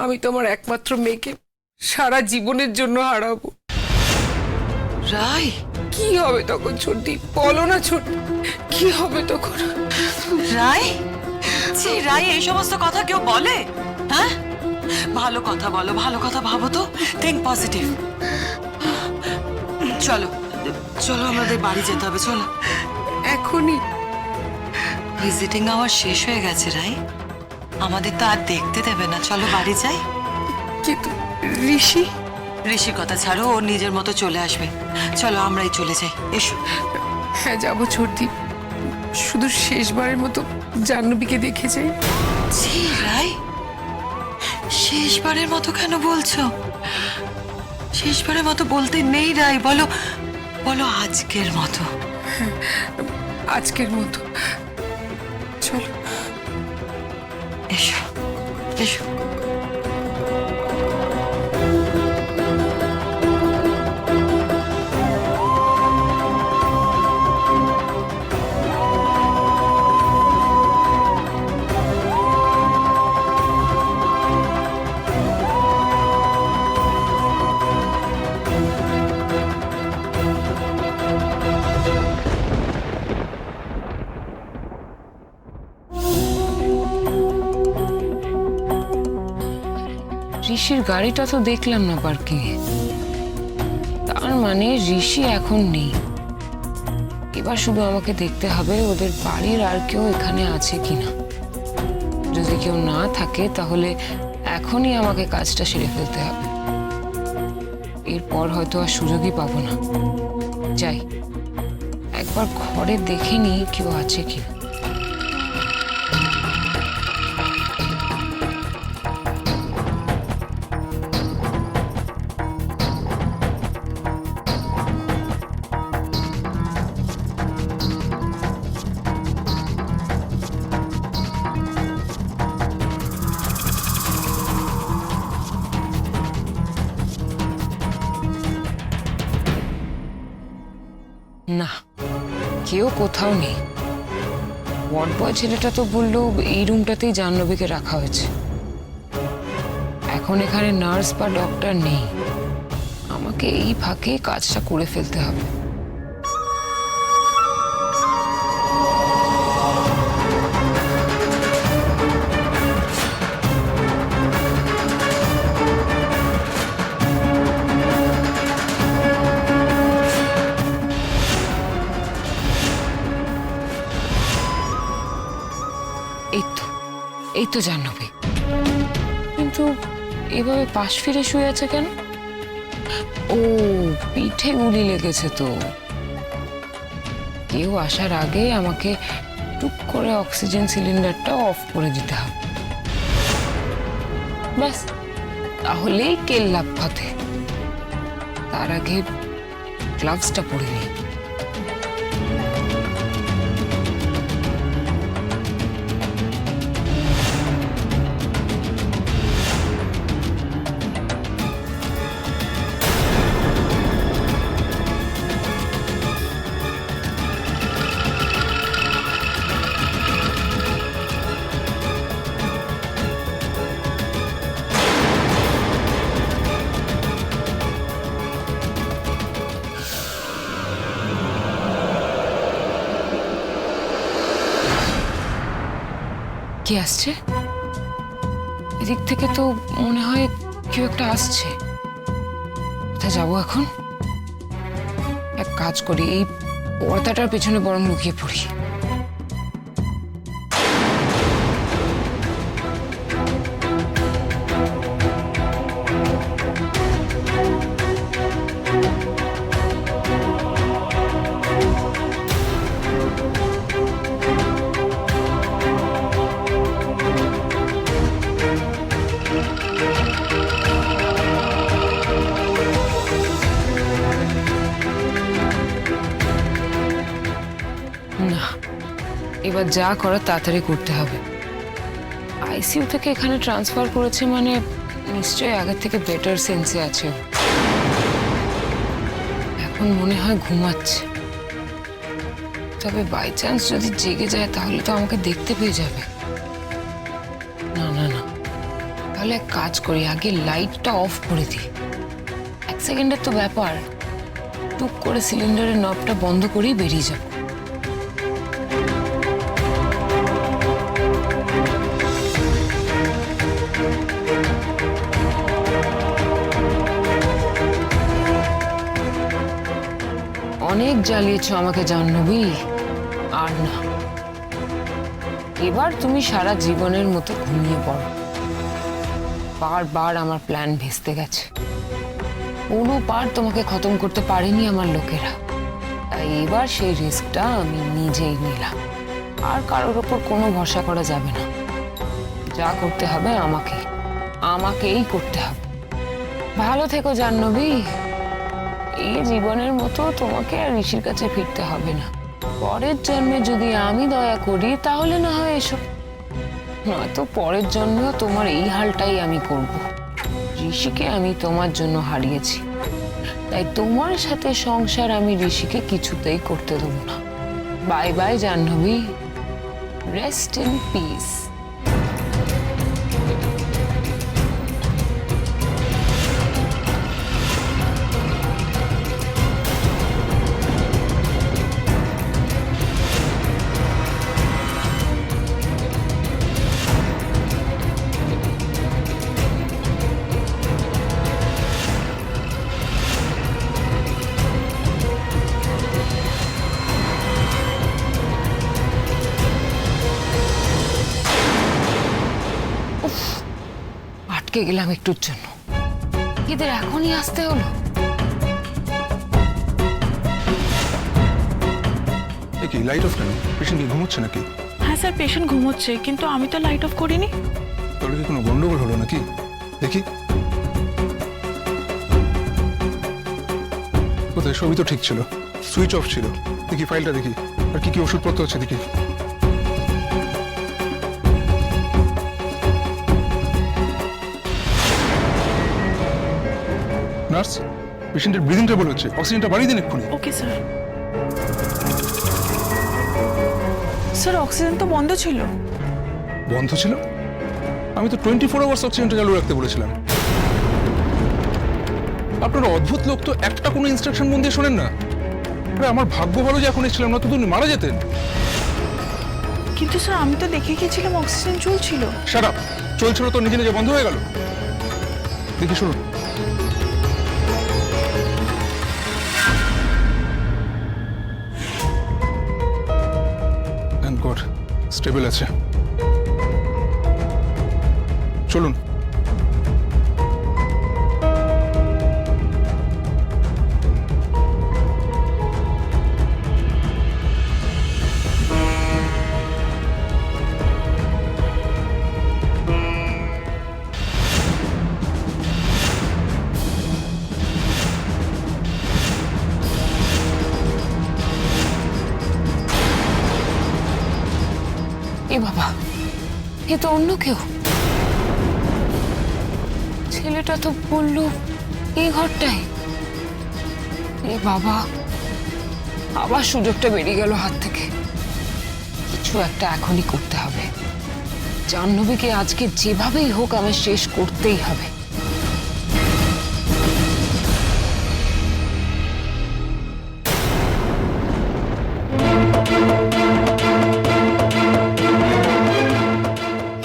আমি তোমার একমাত্র মেয়েকে সারা জীবনের জন্য হারাবো। রায়, কি হবে তখন ছোটি? বলো না ছোটি, কি হবে তখন? রায়, ছি রায়, এই সমস্ত কথা কেউ বলে? হ্যাঁ, ভালো কথা বলো, ভালো কথা ভাবো তো, থিঙ্ক পজিটিভ। চলো চলো, আমাদের বাড়ি যেতে হবে, চলো। এখনই? ভিজিটিং আওয়ার শেষ হয়ে গেছে রায়, আমাদের তো আর দেখতে দেবে না, চলো বাড়ি যাই। কিন্তু ঋষি? ঋষির কথা ছাড়ো, ও নিজের মতো চলে আসবে। চলো আমরাই চলে যাই, এসো। হ্যাঁ যাবো ছোটি, শুধু শেষবারের মতো জাহ্নবীকে দেখে যাই। ছি রায়, শেষবারের মতো কেন বলছো? শেষবারের মতো বলতে নেই রায়, বলো বলো আজকের মতো। আজকের মতো। চলো এসো এসো। ঋষির গাড়িটা তো দেখলাম না পার্কিংয়ে, তার মানে ঋষি এখন নেই। এবার শুধু আমাকে দেখতে হবে ওদের বাড়ির আর কেউ এখানে আছে কিনা। যদি কেউ না থাকে তাহলে এখনই আমাকে কাজটা সেরে ফেলতে হবে, এরপর হয়তো আর সুযোগই পাবো না। যাই একবার ঘরে দেখে নিই কেউ আছে কিনা। না, কেউ কোথাও নেই। ওয়ার্ড বয় ছেলেটা তো বললো এই রুমটাতেই জাহ্নবীকে রাখা হয়েছে। এখন এখানে নার্স বা ডক্টর নেই, আমাকে এই ফাঁকে কাজটা করে ফেলতে হবে। এই তো জাহ্নবী, কিন্তু এভাবে পাশ ফিরে শুয়ে আছে কেন? ও, পিঠে গুলি লেগেছে তো। কেউ আসার আগে আমাকে টুক করে অক্সিজেন সিলিন্ডারটা অফ করে দিতে হবে, ব্যাস, তাহলেই কেল্লা ফতে। তার আগে গ্লাভসটা পরে নিই। কি আসছে? এদিক থেকে তো মনে হয় কেউ একটা আসছে। কোথায় যাবো এখন? এক কাজ করি, এই পর্দাটার পেছনে বরং লুকিয়ে পড়ি। না, এবার যা করার তাড়াতাড়ি করতে হবে। আইসিইউ থেকে এখানে ট্রান্সফার করেছে মানে নিশ্চয়ই আগের থেকে বেটার সেন্সে আছে। এখন মনে হয় ঘুমাচ্ছে, তবে বাই চান্স যদি জেগে যায় তাহলে তো আমাকে দেখতে পেয়ে যাবে। না না না, তাহলে তাহলে এক কাজ করি, আগে লাইটটা অফ করে দিই। 1 সেকেন্ডের তো ব্যাপার, টুক করে সিলিন্ডারের নবটা বন্ধ করেই বেরিয়ে যাব। অনেক জ্বালিয়েছ আমাকে জাহ্নবী, আর না। এবার তুমি সারা জীবনের মতো ঘুমিয়ে পড়ো। বারবার আমার প্ল্যান ভেস্তে গেছে, কোনো পার তোমাকে খতম করতে পারেনি আমার লোকেরা। তাই এবার সেই রিস্কটা আমি নিজেই নিলাম। আর কারোর ওপর কোনো ভরসা করা যাবে না। যা করতে হবে আমাকেই করতে হবে। ভালো থেকো জাহ্নবী। এই জীবনের মতো তোমাকে আর ঋষির কাছে ফিরতে হবে না। পরের জন্মে যদি আমি দয়া করি তাহলে না হয় এসো, নয়তো পরের জন্মেও তোমার এই হালটাই আমি করব। ঋষিকে আমি তোমার জন্য হারিয়েছি, তাই তোমার সাথে সংসার আমি ঋষিকে কিছুতেই করতে দেবো না। Bye bye Jahnavi, rest in peace. আটকে গেলাম একটুর জন্য, এদের এখনই আসতে হলো। কি লাইট অফ কেন? পেশেন্ট কি ঘুমোচ্ছে নাকি? হ্যাঁ স্যার, পেশেন্ট ঘুমোচ্ছে, কিন্তু আমি তো লাইট অফ করিনি। তাহলে কি কোনো গন্ডগোল হলো নাকি? দেখি কোথায়, সবই তো ঠিক ছিল, সুইচ অফ ছিল। দেখি ফাইলটা দেখি, আর কি কি ওষুধপত্র আছে দেখি। নার্স, পেশেন্টের ব্রিদিং ট্রাবল হচ্ছে, অক্সিজেনটা বাড়িয়ে দিন এক্ষুনি। Okay sir. স্যার অক্সিজেন তো বন্ধ ছিল। বন্ধ ছিল? আমি তো 24 আওয়ার্স অক্সিজেনটা চালু রাখতে বলেছিলাম। আপনারা অদ্ভুত লোক তো, একটা কোনো ইনস্ট্রাকশন মন দিয়ে শোনেন না। আরে আমার ভাগ্য ভালো যে এখন এসেছিলাম, না তো তুমি মারা যেতেন। কিন্তু স্যার আমি তো দেখে গেছিলাম অক্সিজেন চলছিল। Shut up! চলছিল তো নিজে নিজে বন্ধ হয়ে গেল। দেখি শুনুন। থ্যাংক গড, স্টেবল আছে। চলুন। এ বাবা, এ তো অন্য কেউ। ছেলেটা তো বললো এই ঘরটায়। এ বাবা, আবার সুযোগটা বেরিয়ে গেল হাত থেকে। কিছু একটা এখনই করতে হবে। জাহ্নবীকে আজকে যেভাবেই হোক আমার শেষ করতেই হবে।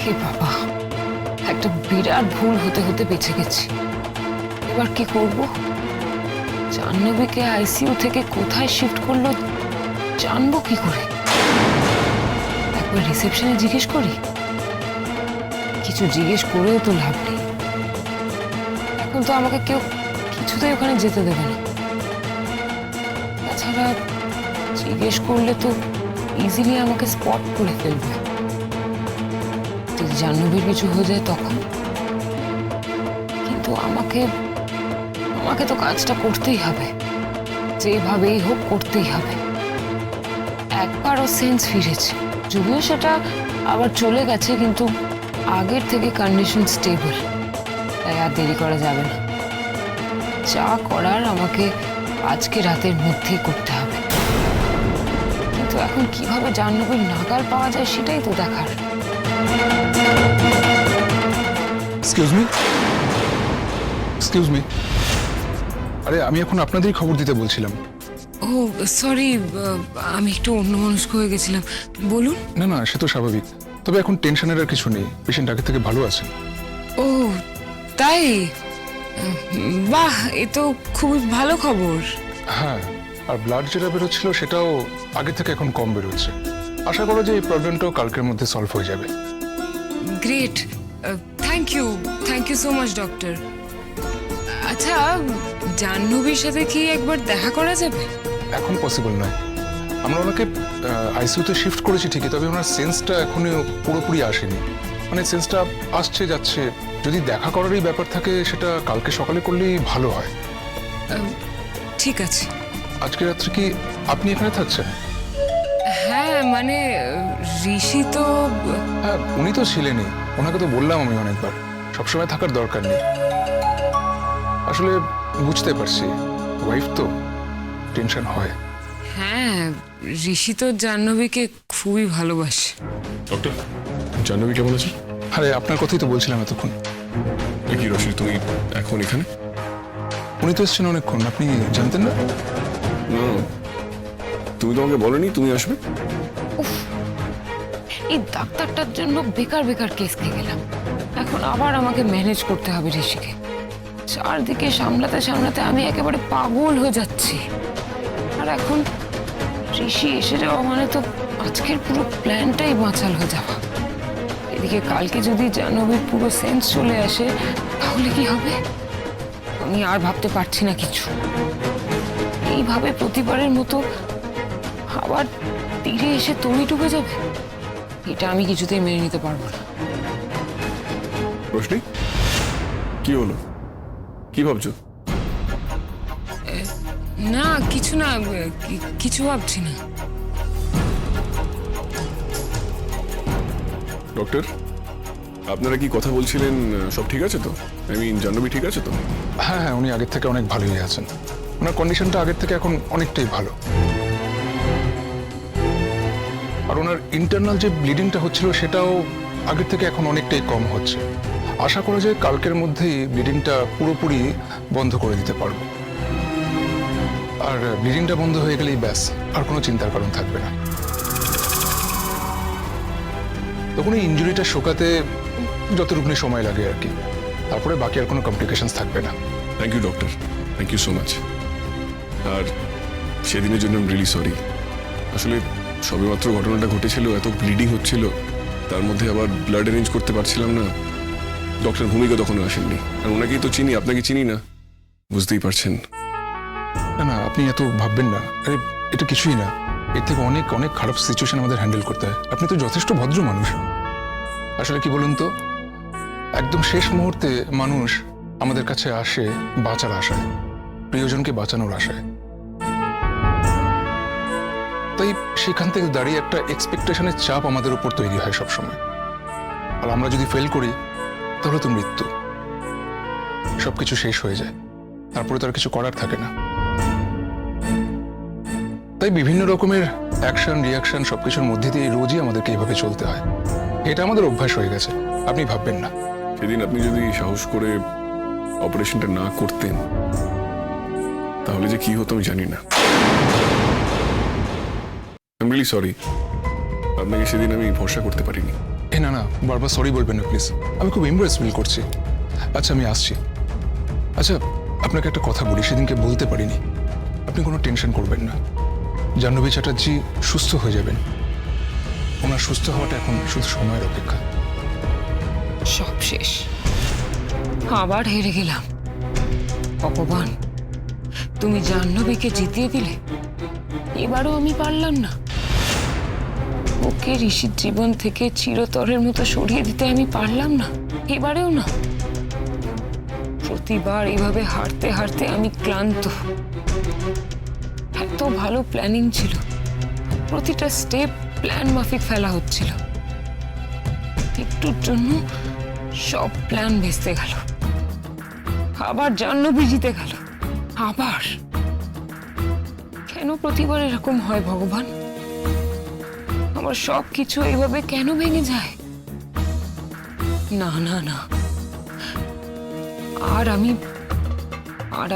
হে বাবা, একটা বিরাট ভুল হতে হতে বেঁচে গেছি। এবার কি করব? জাহ্নবীকে আইসিইউ থেকে কোথায় শিফট করলো জানবো কি করে? একবার রিসেপশনে জিজ্ঞেস করি। কিছু জিজ্ঞেস করেও তো লাভ নেই, এখন তো আমাকে কেউ কিছুতেই ওখানে যেতে দেবে না। তাছাড়া জিজ্ঞেস করলে তো ইজিলি আমাকে স্পট করে ফেলবে। যদি জাহ্নবীর কিছু হয়ে যায় তখন? কিন্তু আমাকে তো কাজটা করতেই হবে, যেভাবেই হোক করতেই হবে। একবারও সেন্স ফিরেছে, যদিও সেটা আবার চলে গেছে, কিন্তু আগের থেকে কন্ডিশন স্টেবল। তাই আর দেরি করা যাবে না। যা করার আমাকে আজকে রাতের মধ্যেই করতে হবে। কিন্তু এখন কিভাবে জাহ্নবীর নাগাল পাওয়া যায় সেটাই তো দেখার। এক্সকিউজ মি আরে আমি এখন আপনাদেরই খবর দিতে বলছিলাম। ও সরি, আমি একটু অন্যমনস্ক হয়ে গেছিলাম। বলুন। না না, সে তো স্বাভাবিক, তবে এখন টেনশনের আর কিছু নেই, পেশেন্ট আগে থেকে ভালো আছে। ও তাই? বাহ, এ তো খুবই ভালো খবর। হ্যাঁ, আর ব্লাড যেটা বেরোচ্ছিল সেটাও আগে থেকে এখন কম বেরোচ্ছে। আশা করো যে এই প্রবলেমটাও কালকের মধ্যে সলভ হয়ে যাবে। Great, thank you so much doctor. আচ্ছা, জাহ্নবীর সাথে কি একবার দেখা করা যাবে? এখন পসিবল নয়। আমরা ওনাকে আইসিইউতে শিফট করেছি ঠিকই, তবে ওনার সেন্সটা এখনো পুরোপুরি আসেনি। মানে সেন্সটা আসছে যাচ্ছে। যদি দেখা করারই ব্যাপার থাকে সেটা কালকে সকালে করলেই ভালো হয়। ঠিক আছে। আজকে রাত্রে কি আপনি এখানে থাকছেন? হ্যাঁ, মানে ঋষি তো হ্যাঁ, উনি তো ছিলেনই, ওনাকে তো বললাম আমি অনেকবার সবসময় থাকার দরকার নেই। আসলে বুঝতে পারছি, ওয়াইফ তো টেনশন হয়। হ্যাঁ, ঋষি তো জাহ্নবীকে খুবই ভালোবাসে। ডক্টর, জাহ্নবী কেমন আছে? আরে আপনার কথাই তো বলছিলাম এতক্ষণ। এ কি রশি, তুমি এখন এখানে? উনি তো এসছেন অনেকক্ষণ, আপনি জানতেন না? না, তুমি তো আমাকে বলনি তুমি আসবে। এই ডাক্তারটার জন্য বেকার বেকার কেস খেয়ে গেলাম। এখন আবার আমাকে ম্যানেজ করতে হবে ঋষিকে। চারদিকে সামলাতে সামলাতে আমি একেবারে পাগল হয়ে যাচ্ছি। আর এখন ঋষি এসে যাওয়া মানে তো আজকের পুরো প্ল্যানটাই বাঁচাল হয়ে যাওয়া। এদিকে কালকে যদি জাহ্নবীর পুরো সেন্স চলে আসে তাহলে কি হবে? আমি আর ভাবতে পারছি না কিছু। এইভাবে প্রতিবারের মতো আবার তীরে এসে তরি ডুবে যাবে, এটা আমি কিছুতেই মেনে নিতে পারবো না। রোশনি, কি হলো? কি ভাবছো? না কিছু না, কিছু ভাবছি না। ডক্টর, আপনারা কি কথা বলছিলেন, সব ঠিক আছে তো? জাহ্নবী ঠিক আছে তো? হ্যাঁ হ্যাঁ, উনি আগের থেকে অনেক ভালোই আছেন। ওনার কন্ডিশনটা আগের থেকে এখন অনেকটাই ভালো। আর ওনার ইন্টারনাল যে ব্লিডিংটা হচ্ছিল সেটাও আগের থেকে এখন অনেকটাই কম হচ্ছে। আশা করা যায় কালকের মধ্যেই ব্লিডিংটা পুরোপুরি বন্ধ করে দিতে পারবো। আর ব্লিডিংটা বন্ধ হয়ে গেলেই ব্যাস, আর কোনো চিন্তার কারণ থাকবে না। তখন এই ইনজুরিটা শোকাতে যতটুকুনি সময় লাগে আর কি, তারপরে বাকি আর কোনো কমপ্লিকেশনস থাকবে না। Thank you doctor, thank you so much. আর সেদিনের জন্য আই এম রিয়েলি সরি। আসলে সবেমাত্র ঘটনাটা ঘটেছিল, এত ব্লিডিং হচ্ছিল, তার মধ্যে আবার ব্লাড অ্যারেঞ্জ করতে পারছিলাম না। ডক্টর ভূমিকা তখন আসেননি, আর ওনাকেই তো চিনি, আপনাকে চিনি না, বুঝতেই পারছেন। না না, আপনি এত ভাববেন না। আরে এটা কিছুই না, এর থেকে অনেক অনেক খারাপ সিচুয়েশন আমাদের হ্যান্ডেল করতে হয়। আপনি তো যথেষ্ট ভদ্র মানুষ। আসলে কি বলুন তো, একদম শেষ মুহূর্তে মানুষ আমাদের কাছে আসে বাঁচার আশায়, প্রিয়জনকে বাঁচানোর আশায়। তাই সেখান থেকে দাঁড়িয়ে একটা এক্সপেকটেশনের চাপ আমাদের উপর তৈরি হয় সবসময়। আর আমরা যদি ফেল করি তাহলে তো মৃত্যু, সবকিছু শেষ হয়ে যায়, তারপরে তো আর কিছু করার থাকে না। তাই বিভিন্ন রকমের অ্যাকশন রিয়াকশন সবকিছুর মধ্যে দিয়ে রোজই আমাদেরকে এইভাবে চলতে হয়। এটা আমাদের অভ্যাস হয়ে গেছে, আপনি ভাববেন না। সেদিন আপনি যদি সাহস করে অপারেশনটা না করতেন তাহলে যে কি হতো আমি জানি না। আই এম রিয়েলি সরি, আপনাকে সেদিন আমি ভরসা করতে পারিনি। না না, বারবার সরি বলবেন না প্লিজ, আমি খুব এমব্রেস ফিল করছি। আচ্ছা আমি আসছি। আচ্ছা আপনাকে একটা কথা বলি, সেদিনকে বলতে পারিনি। আপনি কোনো টেনশন করবেন না, জাহ্নবী চ্যাটার্জি সুস্থ হয়ে যাবেন। ওনার সুস্থ হওয়াটা এখন শুধু সময়ের অপেক্ষা। সব শেষ, আবার হেরে গেলাম। ভগবান, তুমি জাহ্নবীকে জিতিয়ে দিলে, এবারও আমি পারলাম না। ওকে ঋষির জীবন থেকে চিরতরের মতো সরিয়ে দিতে আমি পারলাম না, এবারেও না। প্রতিবার এইভাবে হারতে হারতে আমি ক্লান্ত। এত ভালো প্ল্যানিং ছিল, প্রতিটা স্টেপ প্ল্যান মাফিক ফেলা হচ্ছিল, একটুর জন্য সব প্ল্যান ভেস্তে গেল। আবার জাহ্নবী জিতে গেল, আবার। কেন প্রতিবার এরকম হয় ভগবান? আমার সব কিছু এইভাবে কেন ভেঙে যায়? না না না, আর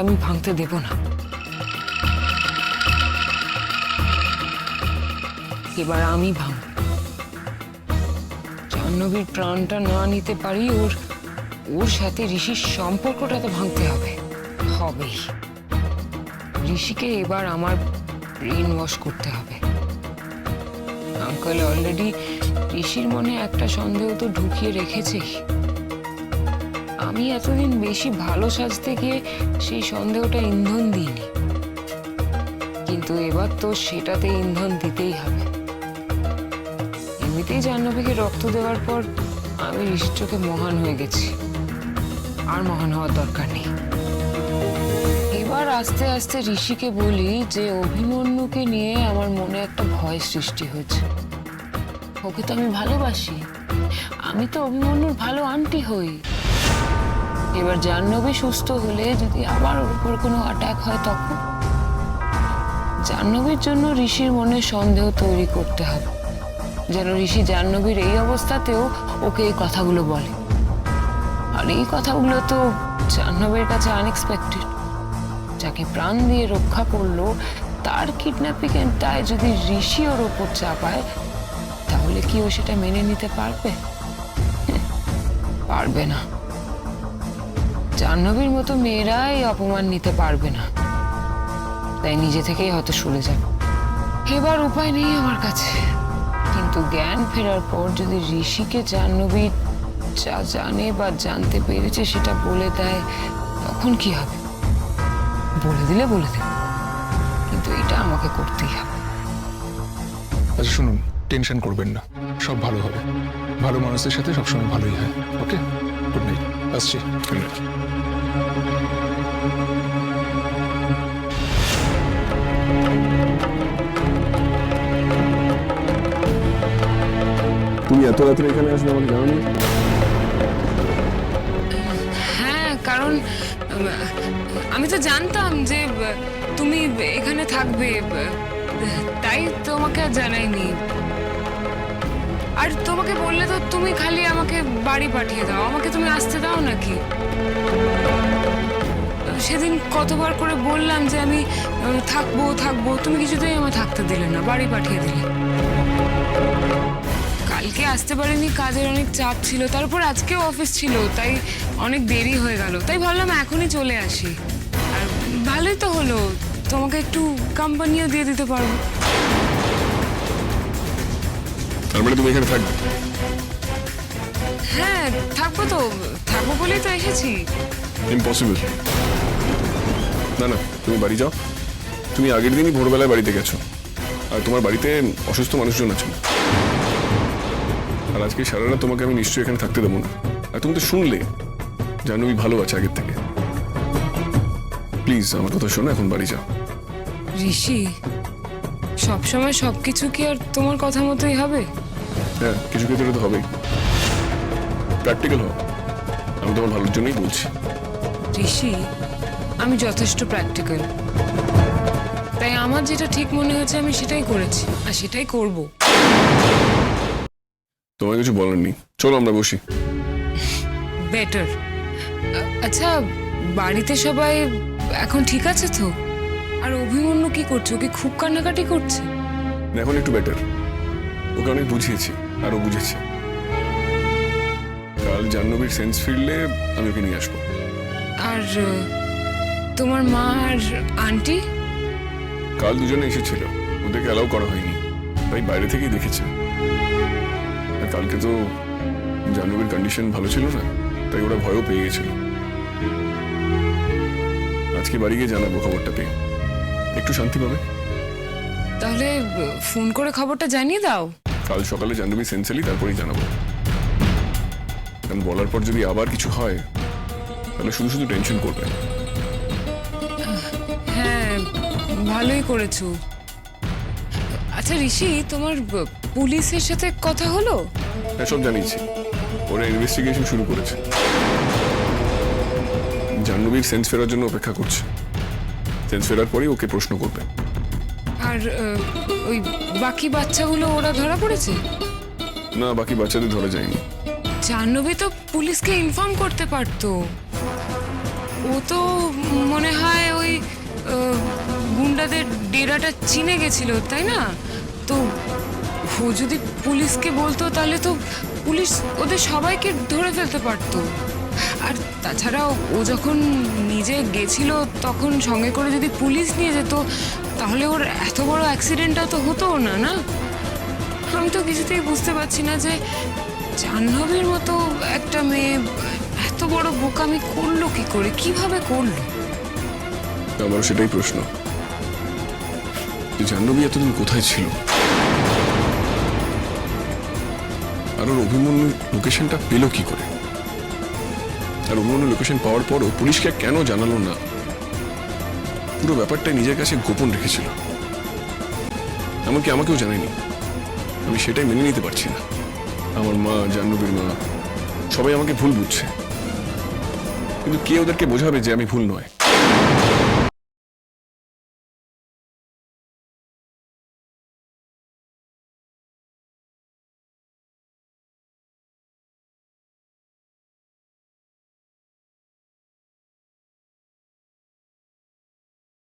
আমি ভাঙতে দেব না। এবার আমি ভাঙব। জাহ্নবীর প্রাণটা না নিতে পারি, ওর সাথে ঋষির সম্পর্কটা তো ভাঙতে হবে, হবেই। ঋষিকে এবার আমার ব্রেন ওয়াশ করতে হবে। আঙ্কেল অলরেডি ঋষির মনে একটা সন্দেহ তো ঢুকিয়ে রেখেছেই। আমি এতদিন বেশি ভালো সাজতে গিয়ে সেই সন্দেহটা ইন্ধন দিইনি, কিন্তু এবার তো সেটাতে ইন্ধন দিতেই হবে। এমনিতেই জাহ্নবীকে রক্ত দেওয়ার পর আমি ঋষির চোখে মহান হয়ে গেছি, আর মহান হওয়ার দরকার নেই। এবার আস্তে আস্তে ঋষিকে বলি যে অভিমন্যুকে নিয়ে আমার মনে একটা ভয় সৃষ্টি হয়েছে। ওকে তো আমি ভালোবাসি, আমি তো অভিমন্যুর ভালো আন্টি হই। এবার জাহ্নবী সুস্থ হলে যদি আবার ওর উপর কোনো অ্যাটাক হয়, তখন জাহ্নবীর জন্য ঋষির মনে সন্দেহ তৈরি করতে হবে, যেন ঋষি জাহ্নবীর এই অবস্থাতেও ওকে এই কথাগুলো বলে। আর এই কথাগুলো তো জাহ্নবীর কাছে আনএক্সপেক্টেড। যাকে প্রাণ দিয়ে রক্ষা করলো তার কিডন্যাপিং এর দায় যদি ঋষি ওর ওপর চাপায়, তাহলে কি ও সেটা মেনে নিতে পারবে? পারবে না। জাহ্নবীর মতো মেয়েরা এই অপমান নিতে পারবে না, তাই নিজে থেকেই হয়তো সরে যাবে। এবার উপায় নেই আমার কাছে, কিন্তু জ্ঞান ফেরার পর যদি ঋষিকে জাহ্নবী যা জানে বা জানতে পেরেছে সেটা বলে দেয়, তখন কি হবে? বলে দিলে বলে দেবে, কিন্তু এটা আমাকে করতেই হবে। আচ্ছা শুনুন, টেনশন করবেন না, সব ভালো হবে। ভালো মানুষের সাথে সবসময় ভালোই হয়। ওকে, গুড নাইট, আসছি। Good night. তুমি এত রাত্রে এখানে আসবে আমাকে জানো? হ্যাঁ, কারণ আমি তো জানতাম যে তুমি এখানে থাকবে, তাই তোমাকে আর জানাইনি। আর তোমাকে বললে তো তুমি খালি আমাকে বাড়ি পাঠিয়ে দাও, আমাকে তুমি আসতে দাও নাকি? সেদিন কতবার করে বললাম যে আমি থাকবো থাকবো, তুমি কিছুতেই আমার থাকতে দিলে না, বাড়ি পাঠিয়ে দিলে। কালকে আসতে পারিনি, কাজের অনেক চাপ ছিল, তারপর আজকেও অফিস ছিল, তাই অনেক দেরি হয়ে গেল। তাই ভাবলাম এখনই চলে আসি। আর ভালোই তো হলো, তোমাকে একটু কোম্পানিও দিয়ে দিতে পারবো। তার মানে তুমি এখানে থাকবে? হ্যাঁ থাকবো তো, থাকবো বলেই তো এসেছি। ইম্পসিবল। না না, তুমি বাড়ি যাও। তুমি আগের দিনই ভোরবেলায় বাড়িতে গেছো, আর তোমার বাড়িতে অসুস্থ মানুষজন আছেন। আর আজকে সারা রাত তোমাকে আমি নিশ্চয়ই এখানে থাকতে দেবো না। আর তুমি তো শুনলে জাহ্নবী ভালো আছে আগের থেকে। প্লিজ আমার কথা শোনো, এখন বাড়ি যাও। ঋষি, সবসময় সবকিছু কি আর তোমার কথা মতোই হবে? হ্যাঁ, কিছু ক্ষেত্রে তো হবেই। প্র্যাকটিক্যাল হও, আমি তোমার ভালোর জন্যই বলছি। ঋষি, আমি যথেষ্ট প্র্যাকটিক্যাল, তাই আমার যেটা ঠিক মনে হয়েছে আমি সেটাই করেছি, আর সেটাই করব। তোমার কিছু বলার নেই, চলো আমরা বসি। বেটার। আচ্ছা, বাড়িতে সবাই এখন ঠিক আছে তো? আর অভিমন্যু কি করছে? ওকে খুব কান্নাকাটি করছে? এখন একটু বেটার, ওকে অনেক বুঝিয়েছি আর ও বুঝেছে। কাল জাহ্নবীর সেন্স ফিরলে আমি ওকে নিয়ে আসবো। আর তোমার মা আর আন্টি? কাল দুজনে এসেছিল, ওদেরকে অ্যালাউ করা হয়নি, তাই বাইরে থেকেই দেখেছে। আর কালকে তো জাহ্নবীর কন্ডিশন ভালো ছিল না, তাই ওরা ভয়ও পেয়ে গেছিল। আজকে বাড়ি গিয়ে জানাবো খবরটা পেয়ে, একটু শান্তি পাবে। তাহলে ফোন করে খবরটা জানিয়ে দাও। কাল সকালে জাহ্নবী সেন্স এলি তারপরেই জানাবো। কারণ বলার পর যদি আবার কিছু হয় তাহলে শুধু শুধু টেনশন করবে। হ্যাঁ, ভালোই করেছো। আচ্ছা ঋষি, তোমার পুলিশের সাথে কথা হলো? হ্যাঁ, সব জানিয়েছি, ওরা ইনভেস্টিগেশন শুরু করেছে। জাহ্নবীর সেন্স ফেরার জন্য অপেক্ষা করছে। সেন্স ফেরার পরেই ওকে প্রশ্ন করবে। আর ওই বাকি বাচ্চাগুলো ওরা ধরা পড়েছে? না, বাকি বাচ্চাদের ধরা যায়নি। জাহ্নবী তো পুলিশকে ইনফর্ম করতে পারতো। ও তো মনে হয় ওই গুন্ডাদের ডেরাটা চিনে গেছিল, তাই না? তো ও যদি পুলিশকে বলতো তাহলে তো পুলিশ ওদের সবাইকে ধরে ফেলতে পারতো। আর তাছাড়াও ও যখন নিজে গেছিল তখন সঙ্গে করে যদি পুলিশ নিয়ে যেত তাহলে ওর এত বড় অ্যাক্সিডেন্টটা তো হতো না, না? আমি তো কিছুতেই বুঝতে পারছি না যে জাহ্নবীর মতো একটা মেয়ে এত বড় বোকামি করলো কি করে, কিভাবে করলো? আমারও সেটাই প্রশ্ন, যে জাহ্নবী এতদিন কোথায় ছিল, আর ওর অভিমন্যুর লোকেশনটা পেল কি করে, আর অভিমন্যুর লোকেশন পাওয়ার পরও পুলিশকে কেন জানালো না? পুরো ব্যাপারটাই নিজের কাছে গোপন রেখেছিল, এমনকি আমাকেও জানায়নি। আমি সেটাই মেনে নিতে পারছি না। আমার মা, জাহ্নবীর মা, সবাই আমাকে ভুল বুঝছে, কিন্তু কে ওদেরকে বোঝাবে যে আমি ভুল নয়?